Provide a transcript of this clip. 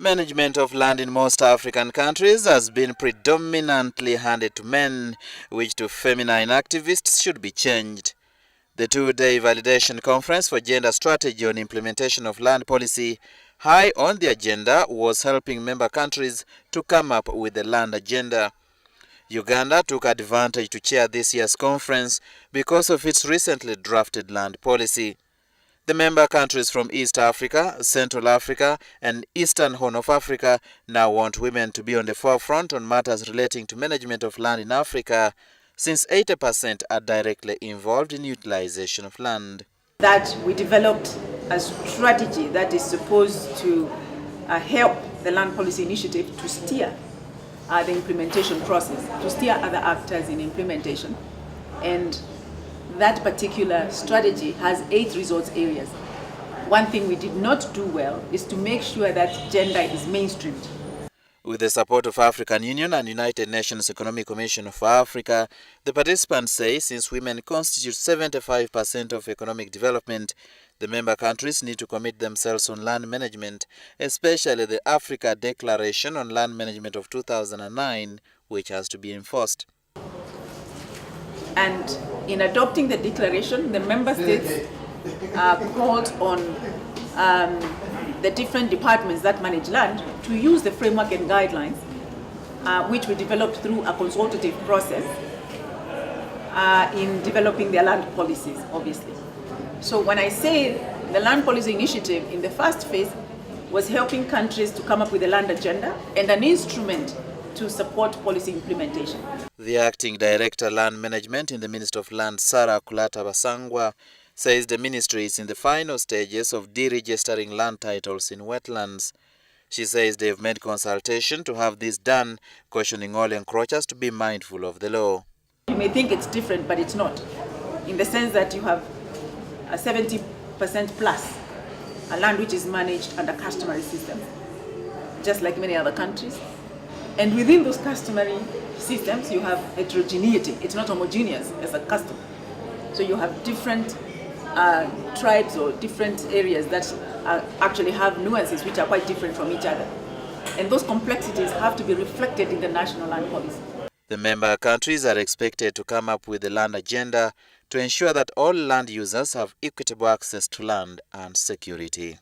Management of land in most African countries has been predominantly handed to men, which to feminine activists should be changed. The two-day validation conference for gender strategy on implementation of land policy, high on the agenda, was helping member countries to come up with the land agenda. Uganda took advantage to chair this year's conference because of its recently drafted land policy. The member countries from East Africa, Central Africa, and Eastern Horn of Africa now want women to be on the forefront on matters relating to management of land in Africa, since 80% are directly involved in utilization of land. That we developed a strategy that is supposed to help the land policy initiative to steer the implementation process, to steer other actors in implementation. And that particular strategy has 8 resource areas. One thing we did not do well is to make sure that gender is mainstreamed. With the support of African Union and United Nations Economic Commission for Africa, the participants say since women constitute 75% of economic development, the member countries need to commit themselves on land management, especially the Africa Declaration on Land Management of 2009, which has to be enforced. And in adopting the declaration, the member states called on the different departments that manage land to use the framework and guidelines which we developed through a consultative process in developing their land policies, obviously. So when I say the land policy initiative in the first phase was helping countries to come up with a land agenda and an instrument to support policy implementation. The acting director land management in the Ministry of Land, Sarah Kulata Basangwa, says the ministry is in the final stages of deregistering land titles in wetlands. She says they've made consultation to have this done, cautioning all encroachers to be mindful of the law. You may think it's different, but it's not, in the sense that you have a 70% plus a land which is managed under customary systems, just like many other countries. And within those customary systems, you have heterogeneity. It's not homogeneous as a custom. So you have different tribes or different areas that actually have nuances which are quite different from each other. And those complexities have to be reflected in the national land policy. The member countries are expected to come up with a land agenda to ensure that all land users have equitable access to land and security.